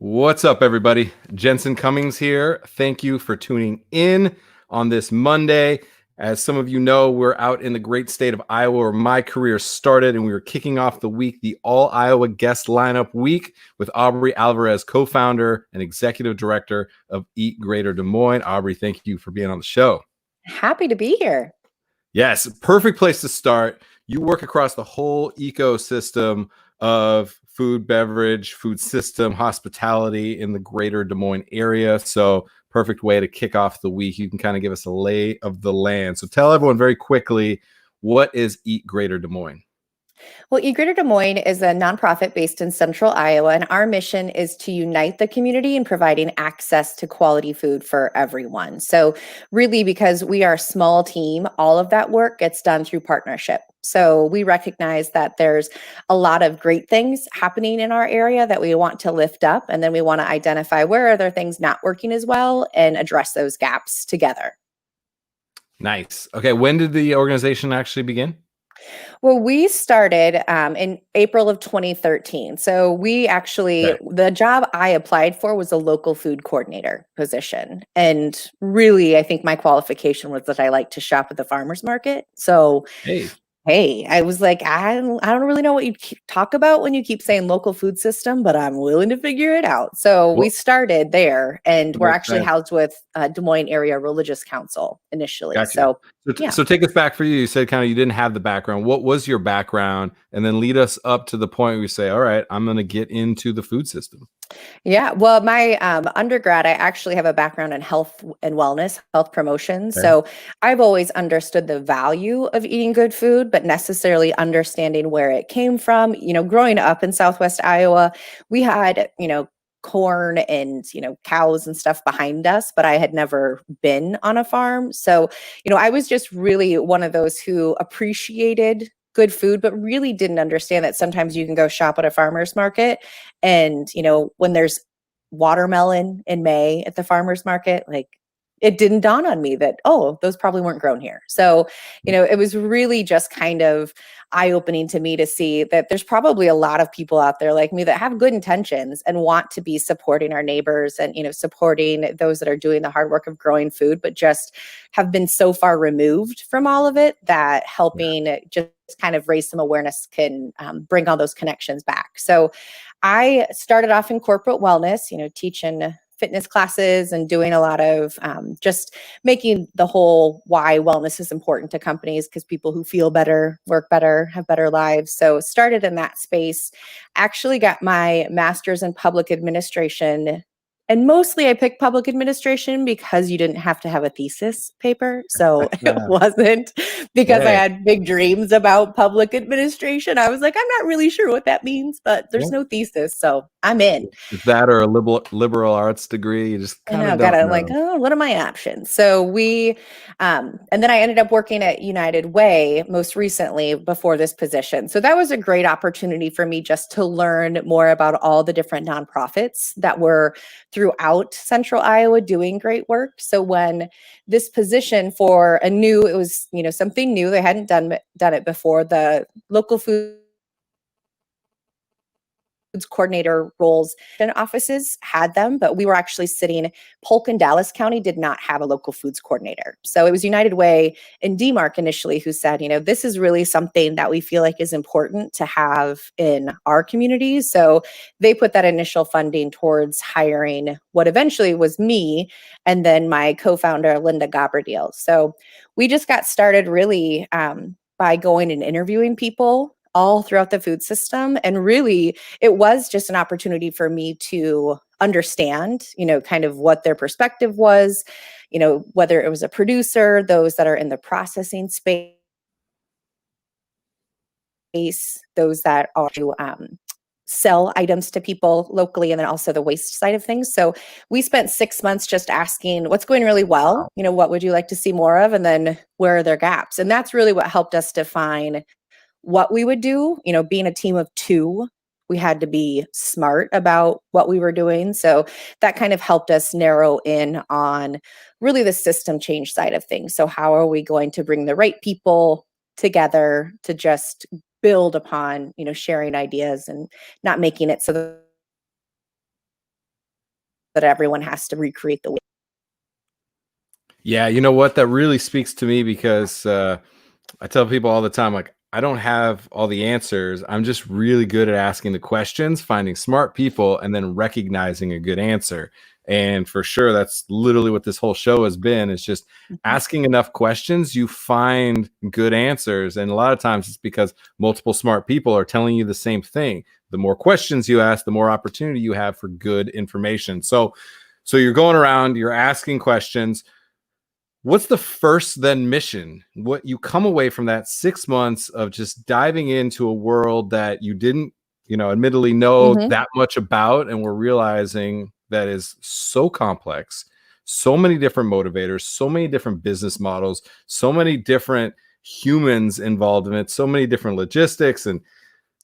What's up, everybody? Jensen Cummings here. Thank you for tuning in on this Monday. As some of you know, we're out in the great state of Iowa where my career started, and we were kicking off the week, the All Iowa Guest Lineup Week, with Aubrey Alvarez, co-founder and executive director of Eat Greater Des Moines. Aubrey, thank you for being on the show. Happy to be here. Yes, perfect place to start. You work across the whole ecosystem of food, beverage, food system, hospitality in the greater Des Moines area. So perfect way to kick off the week. You can kind of give us a lay of the land. So tell everyone very quickly, what is Eat Greater Des Moines? Well, Greater Des Moines is a nonprofit based in central Iowa, and our mission is to unite the community in providing access to quality food for everyone. So really, because we are a small team, all of that work gets done through partnership. So we recognize that there's a lot of great things happening in our area that we want to lift up, and then we want to identify where are there things not working as well and address those gaps together. Nice. Okay, when did the organization actually begin? Well, we started in April of 2013. So we actually, the job I applied for was a local food coordinator position. And really, I think my qualification was that I like to shop at the farmer's market. So hey, I was like, I don't really know what you talk about when you keep saying local food system, but I'm willing to figure it out. So we started there, and we're actually housed with Des Moines Area Religious Council initially. Gotcha. So take us back for you. You said kind of you didn't have the background. What was your background? And then lead us up to the point where you say, all right, I'm going to get into the food system. Yeah, well, my undergrad, I actually have a background in health and wellness, health promotion. So I've always understood the value of eating good food, but necessarily understanding where it came from. You know, growing up in Southwest Iowa, we had, corn and, cows and stuff behind us, but I had never been on a farm. So, I was just really one of those who appreciated good food, but really didn't understand that sometimes you can go shop at a farmer's market and, when there's watermelon in May at the farmer's market, like it didn't dawn on me that, oh, those probably weren't grown here. So, it was really just kind of eye-opening to me to see that there's probably a lot of people out there like me that have good intentions and want to be supporting our neighbors and, supporting those that are doing the hard work of growing food, but just have been so far removed from all of it that helping just kind of raise some awareness can bring all those connections back. So I started off in corporate wellness, teaching fitness classes and doing a lot of just making the whole why wellness is important to companies, because people who feel better, work better, have better lives. So started in that space, actually got my master's in public administration. And mostly I picked public administration because you didn't have to have a thesis paper. So it wasn't because I had big dreams about public administration. I was like, I'm not really sure what that means, but there's no thesis. So I'm in. Is that or a liberal arts degree? You just kind of gotta like, oh, what are my options? So we, and then I ended up working at United Way most recently before this position. So that was a great opportunity for me just to learn more about all the different nonprofits that were throughout Central Iowa doing great work. So when this position for it was, something new, they hadn't done it before, the local food coordinator roles and offices had them, but we were actually sitting, Polk and Dallas County did not have a local foods coordinator. So it was United Way and DMARC initially who said, this is really something that we feel like is important to have in our communities. So they put that initial funding towards hiring what eventually was me and then my co-founder, Linda Gabriel. So we just got started really by going and interviewing people all throughout the food system. And really, it was just an opportunity for me to understand, kind of what their perspective was, whether it was a producer, those that are in the processing space, those that are sell items to people locally, and then also the waste side of things. So we spent 6 months just asking what's going really well, what would you like to see more of, and then where are their gaps? And that's really what helped us define what we would do. Being a team of two, we had to be smart about what we were doing. So that kind of helped us narrow in on really the system change side of things. So how are we going to bring the right people together to just build upon, sharing ideas and not making it so that everyone has to recreate the. Yeah, you know what? That really speaks to me because I tell people all the time, like, I don't have all the answers. I'm just really good at asking the questions, finding smart people, and then recognizing a good answer. And for sure, that's literally what this whole show has been. It's just Mhm. asking enough questions, you find good answers. And a lot of times it's because multiple smart people are telling you the same thing. The more questions you ask, the more opportunity you have for good information. So you're going around, you're asking questions. What's the first then mission? What you come away from that 6 months of just diving into a world that you didn't, admittedly know Mhm. that much about, and we're realizing that is so complex, so many different motivators, so many different business models, so many different humans involved in it, so many different logistics, and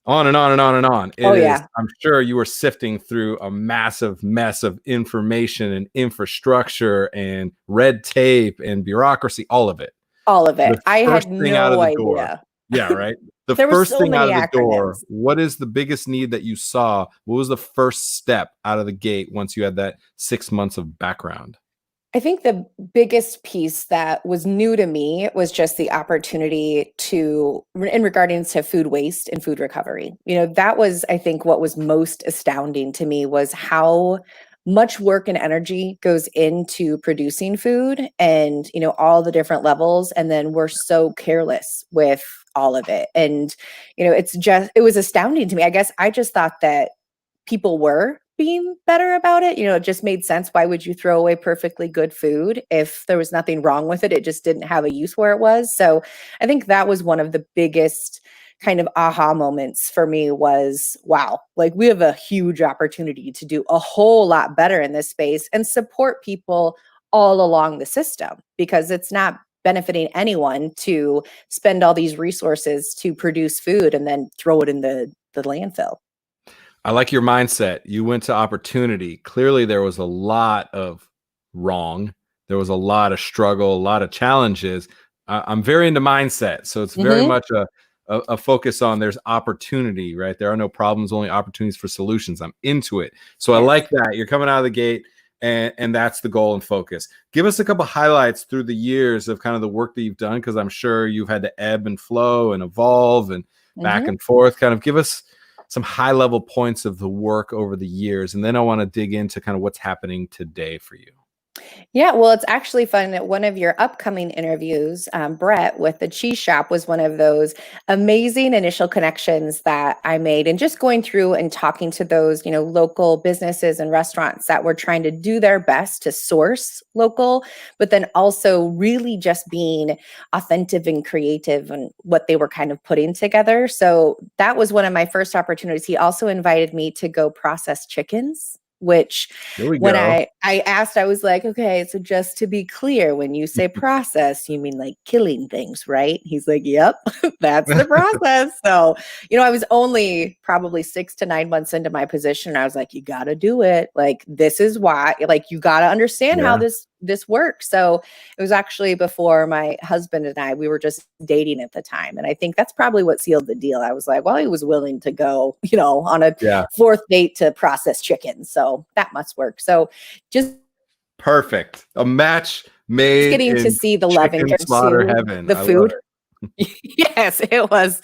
on and on and on and on. Oh It is, yeah, I'm sure you were sifting through a massive mess of information and infrastructure and red tape and bureaucracy, all of it. all of it. The I first had thing out no of the door. idea. Yeah, right. The There were first so thing out many of the door, acronyms. what is the biggest need that you saw? What was the first step out of the gate once you had that 6 months of background? I think the biggest piece that was new to me was just the opportunity in regarding to food waste and food recovery. That was, I think, what was most astounding to me was how much work and energy goes into producing food and, all the different levels. And then we're so careless with all of it. And, it was astounding to me. I guess I just thought that people were being better about it. It just made sense. Why would you throw away perfectly good food if there was nothing wrong with it? It just didn't have a use where it was. So I think that was one of the biggest kind of aha moments for me was, wow, like we have a huge opportunity to do a whole lot better in this space and support people all along the system, because it's not benefiting anyone to spend all these resources to produce food and then throw it in the landfill. I like your mindset. You went to opportunity. Clearly, there was a lot of wrong. There was a lot of struggle, a lot of challenges. I'm very into mindset. So it's very Mhm. much a focus on there's opportunity, right? There are no problems, only opportunities for solutions. I'm into it. So I Yes. like that. You're coming out of the gate, and that's the goal and focus. Give us a couple highlights through the years of kind of the work that you've done, because I'm sure you've had to ebb and flow and evolve and back Mhm. and forth. Kind of give us some high level points of the work over the years. And then I want to dig into kind of what's happening today for you. Yeah, well, it's actually fun that one of your upcoming interviews, Brett with the cheese shop, was one of those amazing initial connections that I made. And just going through and talking to those, local businesses and restaurants that were trying to do their best to source local, but then also really just being authentic and creative and what they were kind of putting together. So that was one of my first opportunities. He also invited me to go process chickens, which Here we when go. I asked, I was like, okay, so just to be clear, when you say process, you mean like killing things, right? He's like, yep, that's the process. So, I was only probably 6 to 9 months into my position. I was like, you got to do it. Like, this is why, like, you got to understand how Yeah. this works. So it was actually before my husband and we were just dating at the time. And I think that's probably what sealed the deal. I was like, well, he was willing to go, on a Yeah. fourth date to process chicken. So that must work. So just Perfect. A match made getting to in see the love and chicken care slaughter to heaven. the I love food. it. Yes, it was.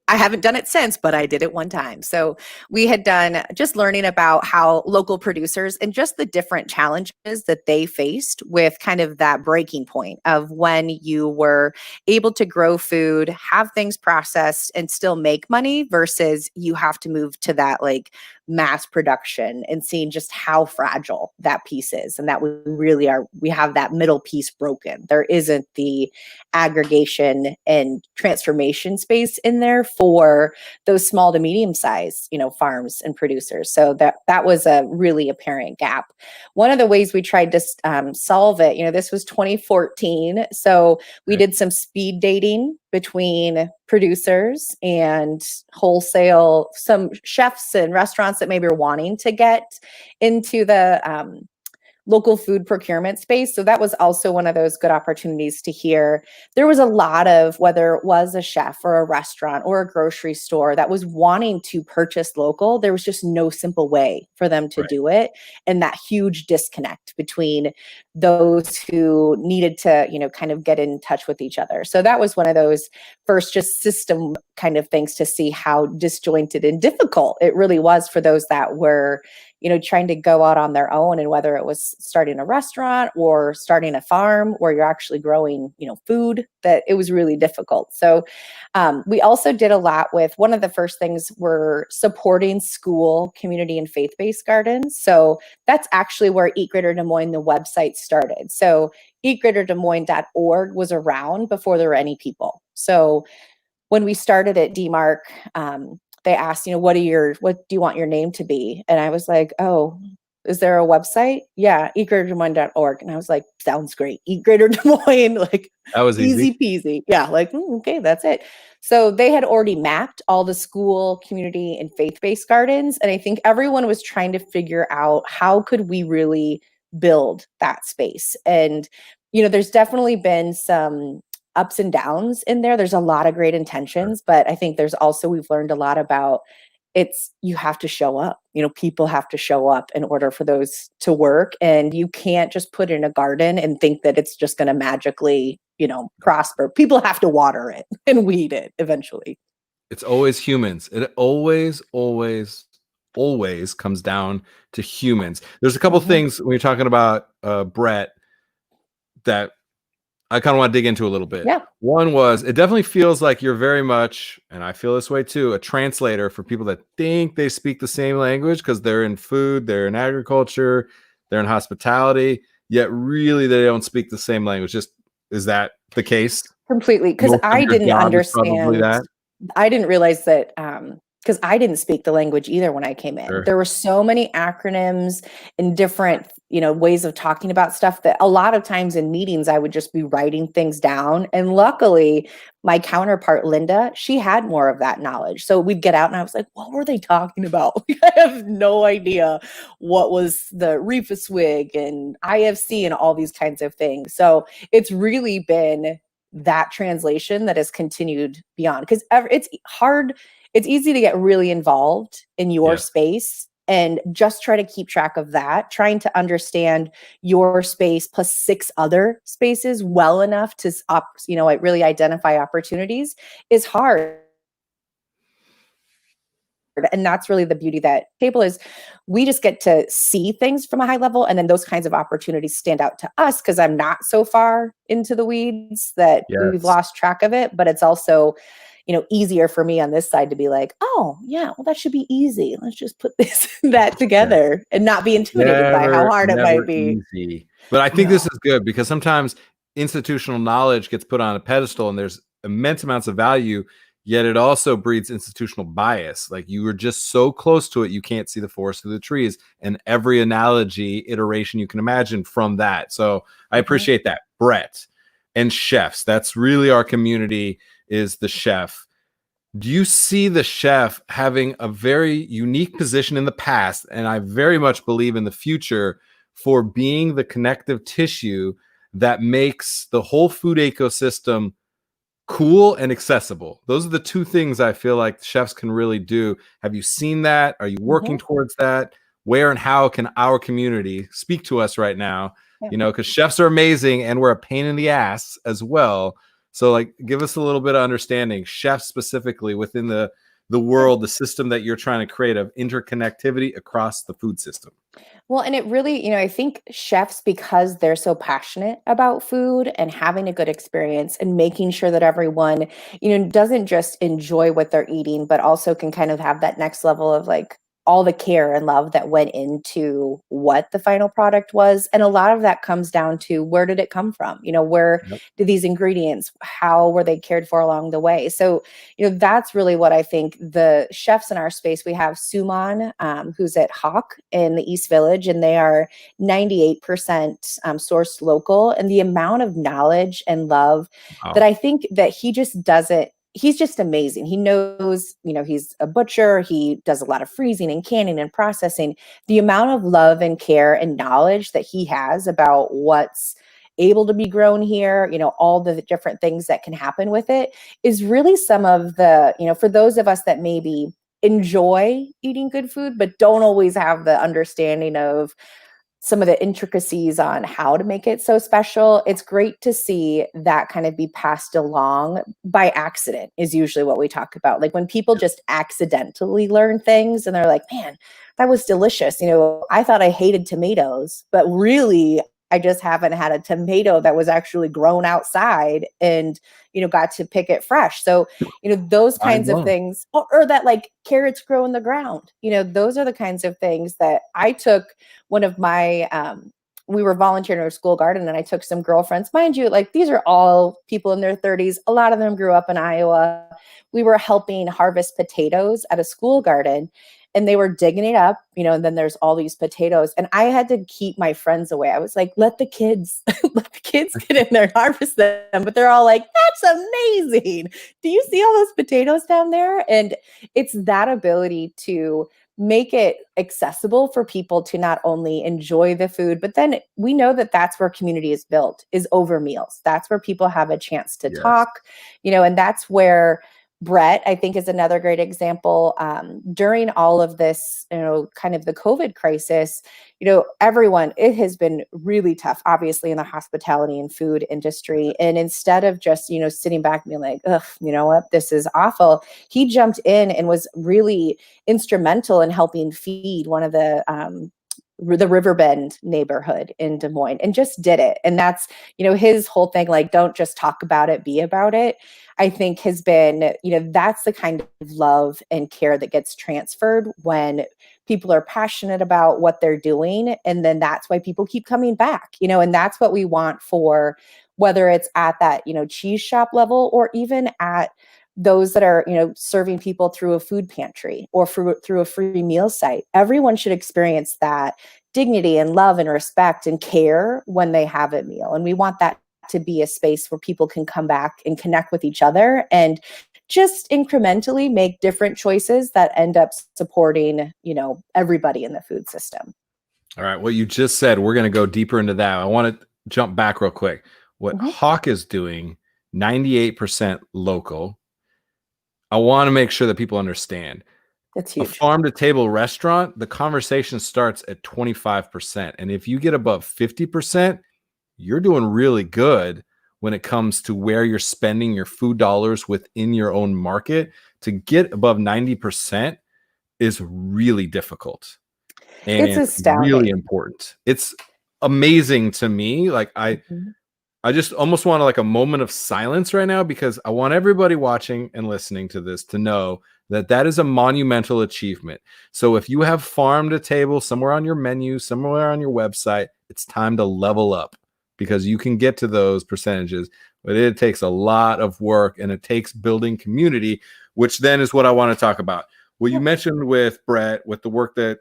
I haven't done it since, but I did it one time. So we had done just learning about how local producers and just the different challenges that they faced with kind of that breaking point of when you were able to grow food, have things processed, and still make money versus you have to move to that like mass production, and seeing just how fragile that piece is. And that we have that middle piece broken. There isn't the aggregation and transformation space in there for those small to medium size, farms and producers. So that was a really apparent gap. One of the ways we tried to solve it, this was 2014. So we Okay. did some speed dating between producers and wholesale, some chefs and restaurants that maybe are wanting to get into the local food procurement space. So that was also one of those good opportunities to hear. There was a lot of, whether it was a chef or a restaurant or a grocery store that was wanting to purchase local, there was just no simple way for them to do it. And that huge disconnect between those who needed to, kind of get in touch with each other. So that was one of those first just system kind of things to see how disjointed and difficult it really was for those that were, trying to go out on their own, and whether it was starting a restaurant or starting a farm where you're actually growing, food, that it was really difficult. So we also did a lot with, one of the first things were supporting school, community, and faith-based gardens. So that's actually where Eat Greater Des Moines, the website, started. So eatgreaterdesmoines.org was around before there were any people. So when we started at DMARC, they asked, what do you want your name to be? And I was like, oh, is there a website? Yeah, eatgreaterdesmoines.org. And I was like, sounds great. Eat Greater Des Moines, like That was easy peasy. Yeah, like, okay, that's it. So they had already mapped all the school, community, and faith-based gardens. And I think everyone was trying to figure out, how could we really build that space? And, there's definitely been some ups and downs in there. There's a lot of great intentions, but I think there's also, we've learned a lot about, you have to show up. People have to show up in order for those to work. And you can't just put in a garden and think that it's just going to magically, prosper. People have to water it and weed it eventually. It's always humans. It always comes down to humans. There's a couple things when you're talking about Brett that I kind of want to dig into a little bit. Yeah. One was, it definitely feels like you're very much, and I feel this way too, a translator for people that think they speak the same language because they're in food, they're in agriculture, they're in hospitality, yet really they don't speak the same language. Is that the case? Completely. Because I didn't understand. I didn't realize that, because I didn't speak the language either when I came in. Sure. There were so many acronyms and different, ways of talking about stuff that a lot of times in meetings, I would just be writing things down. And luckily, my counterpart, Linda, she had more of that knowledge. So we'd get out and I was like, what were they talking about? I have no idea what was the reefer swig and IFC and all these kinds of things. So it's really been that translation that has continued beyond, because it's hard. It's easy to get really involved in your space and just try to keep track of that, trying to understand your space plus 6 other spaces well enough to, really identify opportunities is hard. And that's really the beauty that table is. We just get to see things from a high level, and then those kinds of opportunities stand out to us because I'm not so far into the weeds that we've lost track of it. But it's also, easier for me on this side to be like, oh yeah, well, that should be easy. Let's just put that together and not be intimidated by how hard it might be. Easy. But I think this is good because sometimes institutional knowledge gets put on a pedestal and there's immense amounts of value, yet it also breeds institutional bias. Like, you are just so close to it, you can't see the forest through the trees, and every analogy, iteration you can imagine from that. So I appreciate that. Brett and chefs, that's really our community, is the chef. Do you see the chef having a very unique position in the past, and I very much believe in the future, for being the connective tissue that makes the whole food ecosystem cool and accessible? Those are the two things I feel like chefs can really do. Have you seen that? Are you working towards that? Where and how can our community speak to us right now? Because chefs are amazing and we're a pain in the ass as well. So, like, give us a little bit of understanding, chefs specifically within the world, the system that you're trying to create of interconnectivity across the food system. Well, and it really, I think chefs, because they're so passionate about food and having a good experience and making sure that everyone, doesn't just enjoy what they're eating, but also can kind of have that next level of like all the care and love that went into what the final product was. And a lot of that comes down to, where did it come from? Where did these ingredients, how were they cared for along the way? So, that's really what I think the chefs in our space. We have Suman, who's at Hawk in the East Village, and they are 98% sourced local. And the amount of knowledge and love that I think that he just doesn't he's just amazing. He knows, he's a butcher. He does a lot of freezing and canning and processing. The amount of love and care and knowledge that he has about what's able to be grown here, all the different things that can happen with it is really some of the, for those of us that maybe enjoy eating good food, but don't always have the understanding of some of the intricacies on how to make it so special. It's great to see that kind of be passed along by accident is usually what we talk about. Like when people just accidentally learn things and they're like, man, that was delicious. I thought I hated tomatoes, but really I just haven't had a tomato that was actually grown outside and, got to pick it fresh. So, those kinds of things, or that like carrots grow in the ground, those are the kinds of things that I took one of my, we were volunteering in our school garden and I took some girlfriends, mind you, like these are all people in their 30s. A lot of them grew up in Iowa. We were helping harvest potatoes at a school garden and they were digging it up, and then there's all these potatoes and I had to keep my friends away. I was like, let the kids get in there and harvest them. But they're all like, that's amazing. Do you see all those potatoes down there? And it's that ability to make it accessible for people to not only enjoy the food, but then we know that that's where community is built, is over meals. That's where people have a chance to talk, and that's where Brett, I think, is another great example. During all of this, kind of the COVID crisis, everyone, it has been really tough, obviously, in the hospitality and food industry. And instead of just, sitting back and being like, ugh, you know what, this is awful, he jumped in and was really instrumental in helping feed one of the Riverbend neighborhood in Des Moines and just did it. And that's, his whole thing, like, don't just talk about it, be about it, I think has been, that's the kind of love and care that gets transferred when people are passionate about what they're doing. And then that's why people keep coming back, and that's what we want for whether it's at that, cheese shop level or even at those that are, serving people through a food pantry or through a free meal site. Everyone should experience that dignity and love and respect and care when they have a meal. And we want that to be a space where people can come back and connect with each other and just incrementally make different choices that end up supporting, everybody in the food system. All right. What you just said, we're going to go deeper into that. I want to jump back real quick. What Hawk is doing, 98% local. I want to make sure that people understand. That's huge. A farm to table restaurant, the conversation starts at 25%. And if you get above 50%, you're doing really good when it comes to where you're spending your food dollars within your own market. To get above 90% is really difficult. And it's astounding. Really important. It's amazing to me. Like I just almost want like a moment of silence right now because I want everybody watching and listening to this to know that that is a monumental achievement. So if you have farm to table somewhere on your menu, somewhere on your website, it's time to level up because you can get to those percentages, but it takes a lot of work and it takes building community, which then is what I want to talk about. What you mentioned with Brett, with the work that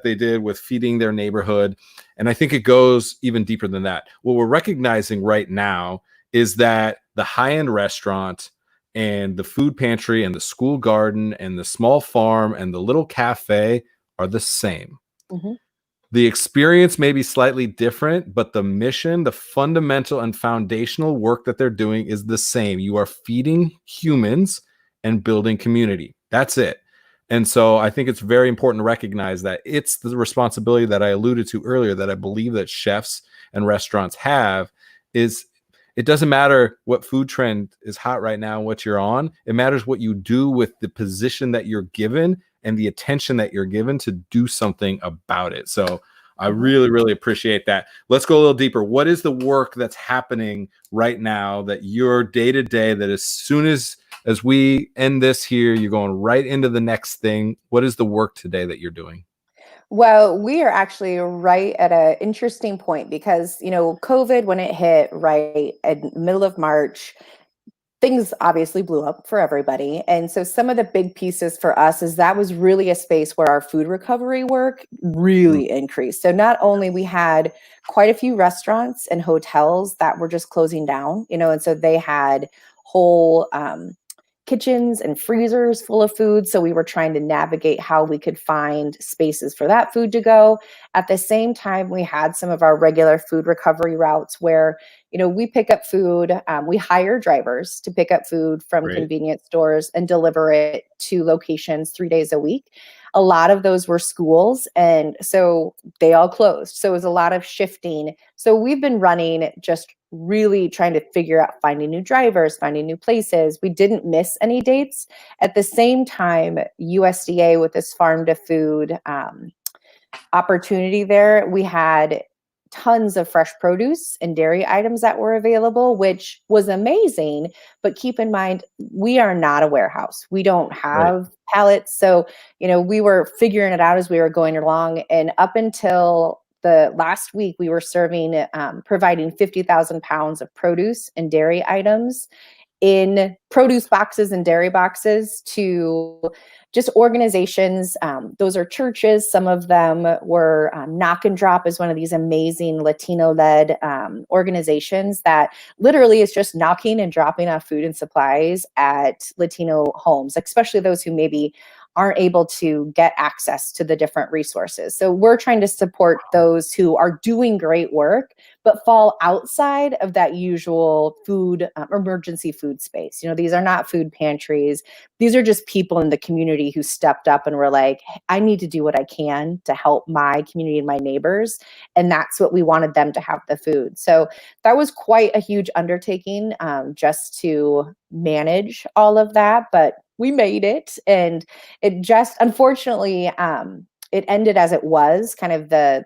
they did with feeding their neighborhood. And I think it goes even deeper than that. What we're recognizing right now is that the high-end restaurant and the food pantry and the school garden and the small farm and the little cafe are the same. The experience may be slightly different, but the mission, the fundamental and foundational work that they're doing is the same. You are feeding humans and building community. That's it. And so I think it's very important to recognize that it's the responsibility that I alluded to earlier that I believe that chefs and restaurants have is it doesn't matter what food trend is hot right now and what you're on. It matters what you do with the position that you're given and the attention that you're given to do something about it. So I really, really appreciate that. Let's go a little deeper. What is the work that's happening right now that you're day to day that as soon as we end this here, you're going right into the next thing? What is the work today that you're doing? Well, we are actually right at an interesting point because, COVID, when it hit right at the middle of March, things obviously blew up for everybody. And so some of the big pieces for us is that was really a space where our food recovery work really increased. So not only we had quite a few restaurants and hotels that were just closing down, and so they had whole kitchens and freezers full of food. So we were trying to navigate how we could find spaces for that food to go. At the same time, we had some of our regular food recovery routes where, we pick up food. We hire drivers to pick up food from Great. convenience stores and deliver it to locations 3 days a week. A lot of those were schools, and so they all closed. So it was a lot of shifting. So we've been running, just really trying to figure out finding new drivers, finding new places. We didn't miss any dates. At the same time, USDA with this farm to food opportunity there, we had tons of fresh produce and dairy items that were available, which was amazing. But keep in mind, we are not a warehouse. We don't Right. have pallets. So, we were figuring it out as we were going along. And up until the last week, we were providing 50,000 pounds of produce and dairy items in produce boxes and dairy boxes to just organizations. Those are churches. Some of them were Knock and Drop is one of these amazing Latino-led organizations that literally is just knocking and dropping off food and supplies at Latino homes, especially those who maybe aren't able to get access to the different resources. So we're trying to support those who are doing great work, but fall outside of that usual food, emergency food space. These are not food pantries. These are just people in the community who stepped up and were like, "Hey, I need to do what I can to help my community and my neighbors." And that's what we wanted them to have the food. So that was quite a huge undertaking, just to manage all of that. But we made it. And it just, unfortunately, it ended as it was. Kind of the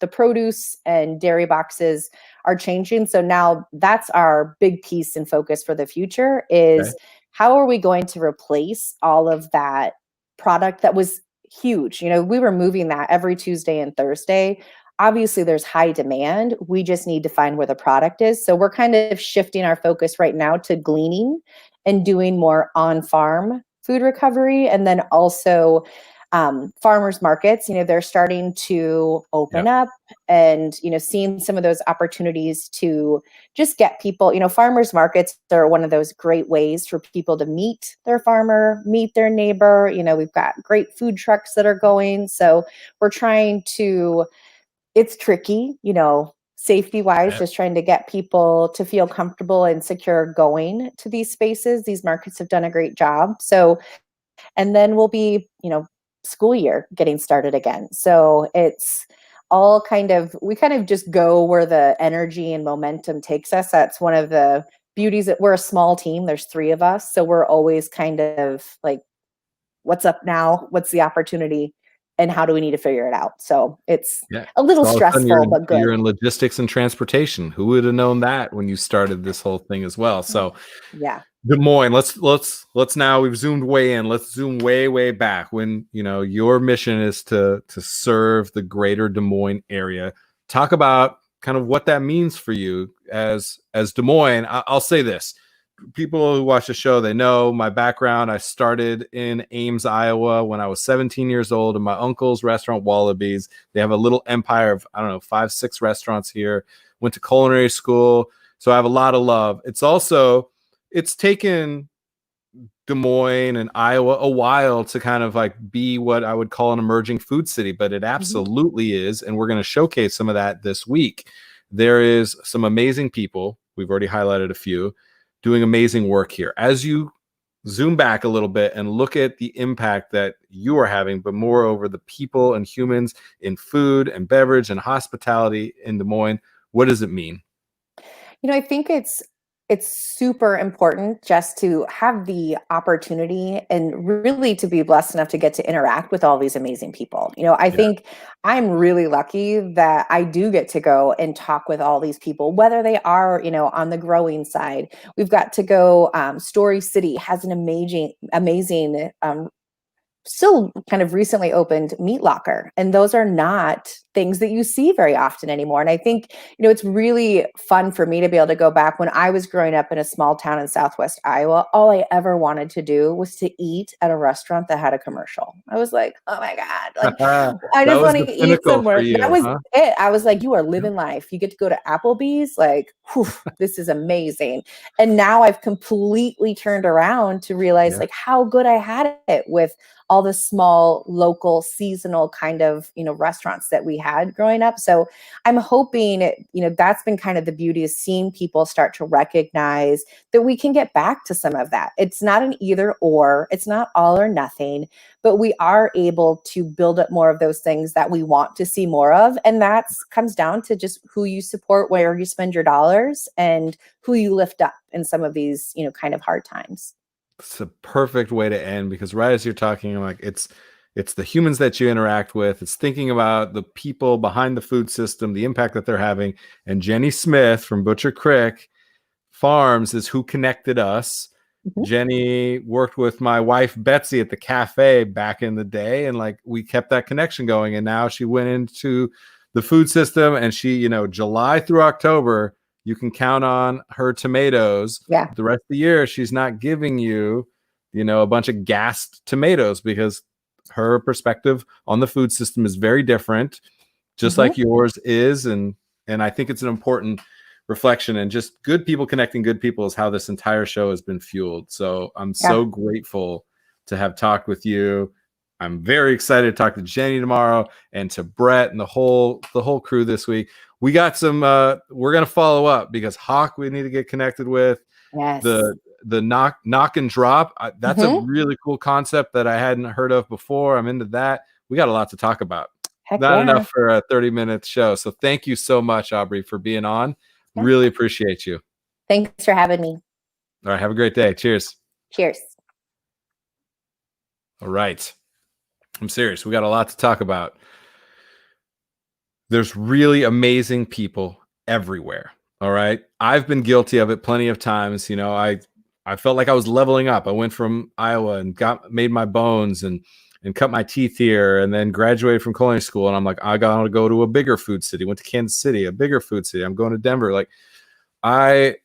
produce and dairy boxes are changing. So now that's our big piece and focus for the future is how are we going to replace all of that product that was huge? We were moving that every Tuesday and Thursday. Obviously, there's high demand. We just need to find where the product is. So we're kind of shifting our focus right now to gleaning and doing more on-farm food recovery. And then also farmers markets, they're starting to open up and, seeing some of those opportunities to just get people, farmers markets are one of those great ways for people to meet their farmer, meet their neighbor. We've got great food trucks that are going. So we're trying to, it's tricky, safety wise, just trying to get people to feel comfortable and secure going to these spaces. These markets have done a great job. So, and then we'll be, school year getting started again. So it's all we kind of just go where the energy and momentum takes us. That's one of the beauties that we're a small team. There's 3 of us. So we're always kind of like, what's up now? What's the opportunity? And how do we need to figure it out? So it's a little So all of a sudden stressful, but good. You're in logistics and transportation. Who would have known that when you started this whole thing as well? So yeah. Des Moines, let's now, we've zoomed way in. Let's zoom way back when, your mission is to serve the greater Des Moines area. Talk about kind of what that means for you as Des Moines. I'll say this. People who watch the show, they know my background. I started in Ames, Iowa when I was 17 years old in my uncle's restaurant, Wallabies. They have a little empire of, 5, 6 restaurants here. Went to culinary school. So I have a lot of love. It's taken Des Moines and Iowa a while to kind of like be what I would call an emerging food city, but it absolutely is. And we're going to showcase some of that this week. There is some amazing people. We've already highlighted a few doing amazing work here. As you zoom back a little bit and look at the impact that you are having, but moreover, the people and humans in food and beverage and hospitality in Des Moines, what does it mean? I think it's super important just to have the opportunity and really to be blessed enough to get to interact with all these amazing people. I think I'm really lucky that I do get to go and talk with all these people, whether they are, on the growing side. We've got to go, Story City has an amazing still kind of recently opened Meat Locker, and those are not things that you see very often anymore. And I think, it's really fun for me to be able to go back. When I was growing up in a small town in Southwest Iowa, all I ever wanted to do was to eat at a restaurant that had a commercial. I was like, oh my God, like I That just was want the to eat pinnacle for somewhere. That you, was huh? it. I was like, you are living life. You get to go to Applebee's, like, whew, this is amazing. And now I've completely turned around to realize Yeah. like how good I had it with all the small local seasonal kind of restaurants that we had growing up. So I'm hoping that's been kind of the beauty, is seeing people start to recognize that we can get back to some of that. It's not an either or, it's not all or nothing, but we are able to build up more of those things that we want to see more of. And that comes down to just who you support, where you spend your dollars, and who you lift up in some of these kind of hard times. It's a perfect way to end, because right as you're talking, I'm like, it's the humans that you interact with. It's thinking about the people behind the food system, the impact that they're having. And Jenny Smith from Butcher Creek Farms is who connected us. Mhm. Jenny worked with my wife Betsy at the cafe back in the day, and like we kept that connection going. And now she went into the food system, and she, July through October, you can count on her tomatoes. Yeah. The rest of the year, she's not giving you, a bunch of gassed tomatoes, because her perspective on the food system is very different, just like yours is. And I think it's an important reflection, and just good people connecting good people is how this entire show has been fueled. So I'm so grateful to have talked with you. I'm very excited to talk to Jenny tomorrow, and to Brett and the whole crew this week. We got some we're going to follow up, because Hawk we need to get connected with. Yes. The knock and drop, that's a really cool concept that I hadn't heard of before. I'm into that. We got a lot to talk about. Heck Not yeah. enough for a 30-minute show. So thank you so much, Aubrey, for being on. Yeah. Really appreciate you. Thanks for having me. All right. Have a great day. Cheers. Cheers. All right. I'm serious. We got a lot to talk about. There's really amazing people everywhere. All right. I've been guilty of it plenty of times. I felt like I was leveling up. I went from Iowa and made my bones and cut my teeth here, and then graduated from culinary school. And I'm like, I got to go to a bigger food city. Went to Kansas City, a bigger food city. I'm going to Denver. Like I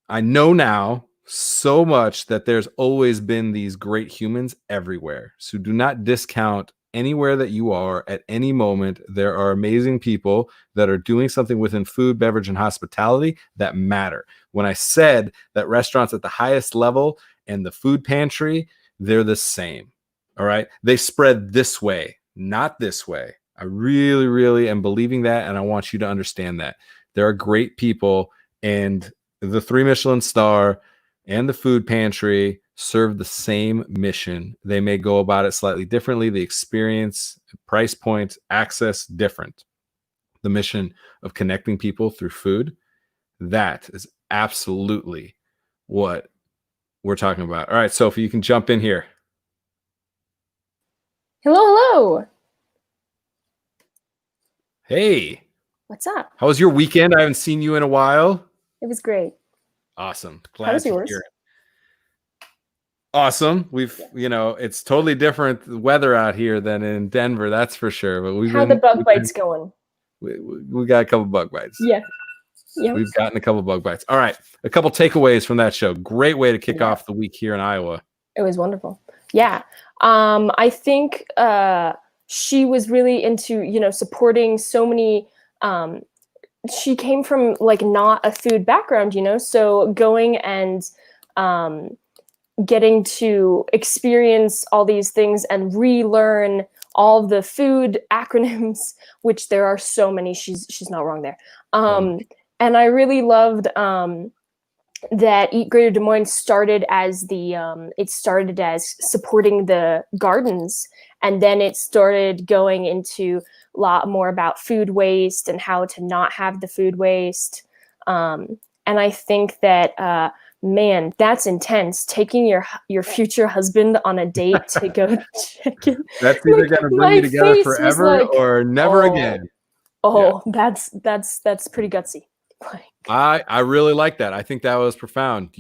know now so much that there's always been these great humans everywhere. So do not discount anywhere that you are at any moment. There are amazing people that are doing something within food, beverage, and hospitality that matter. When I said that restaurants at the highest level and the food pantry, they're the same. All right. They spread this way, not this way. I really, really am believing that. And I want you to understand that there are great people, and the 3 Michelin star and the food pantry serve the same mission. They may go about it slightly differently. The experience, price point, access, different. The mission of connecting people through food, that is absolutely what we're talking about. All right, Sophie, you can jump in here. Hello. Hey. What's up? How was your weekend? I haven't seen you in a while. It was great. Awesome. How Glad was to yours? hear it. Awesome. We've, it's totally different weather out here than in Denver, that's for sure. But How are the bug bites going? We got a couple bug bites. Yeah. We've gotten a couple bug bites. All right. A couple takeaways from that show. Great way to kick off the week here in Iowa. It was wonderful. Yeah. I think she was really into, supporting so many. She came from like not a food background, so going and getting to experience all these things and relearn all of the food acronyms, which there are so many. She's not wrong there. And I really loved that Eat Greater Des Moines started as it started as supporting the gardens, and then it started going into a lot more about food waste and how to not have the food waste. And I think that, man, that's intense. Taking your future husband on a date to go chicken. That's either going to bring you together forever or never again. Oh, yeah. That's pretty gutsy. I really like that. I think that was profound.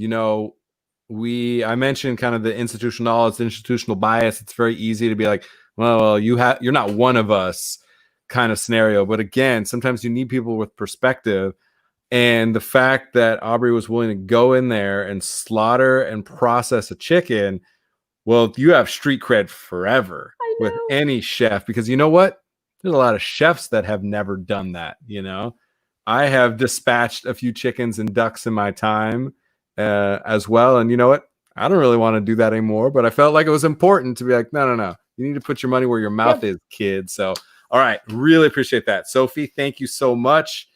I mentioned kind of the institutional knowledge, institutional bias. It's very easy to be like, well, you're not one of us kind of scenario. But again, sometimes you need people with perspective. And the fact that Aubrey was willing to go in there and slaughter and process a chicken, well, you have street cred forever with any chef, because you know what? There's a lot of chefs that have never done that. I have dispatched a few chickens and ducks in my time as well. And you know what? I don't really want to do that anymore, but I felt like it was important to be like, no. You need to put your money where your mouth is, kid. So, all right. Really appreciate that. Sophie, thank you so much.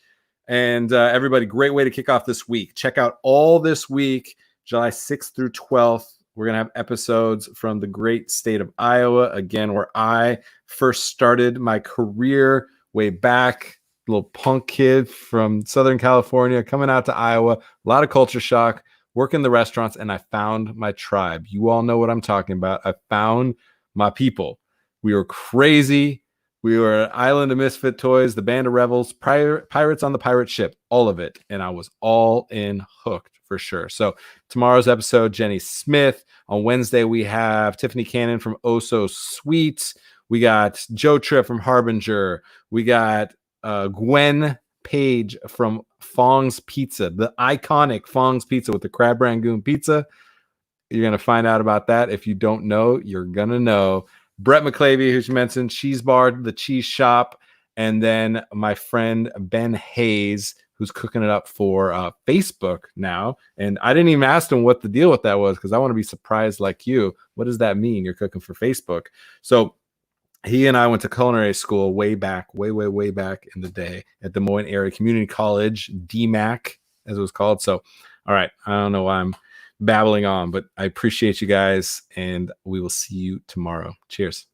And everybody, great way to kick off this week. Check out all this week, July 6th through 12th. We're going to have episodes from the great state of Iowa, again, where I first started my career way back. Little punk kid from Southern California coming out to Iowa. A lot of culture shock, work in the restaurants, and I found my tribe. You all know what I'm talking about. I found my people. We were crazy. We were an island of misfit toys, the band of rebels, pirates on the pirate ship, all of it. And I was all in hooked for sure. So tomorrow's episode, Jenny Smith. On Wednesday, we have Tiffany Cannon from Oh So Sweet. We got Joe Tripp from Harbinger. We got Gwen Page from Fong's Pizza, the iconic Fong's Pizza with the crab rangoon pizza. You're going to find out about that. If you don't know, you're going to know. Brett McClavey, who you mentioned, Cheese Bar, the Cheese Shop, and then my friend Ben Hayes, who's cooking it up for Facebook now. And I didn't even ask him what the deal with that was, because I want to be surprised like you. What does that mean? You're cooking for Facebook. So he and I went to culinary school way back in the day at Des Moines Area Community College, DMAC, as it was called. So, all right, I don't know why I'm babbling on, but I appreciate you guys, and we will see you tomorrow. Cheers.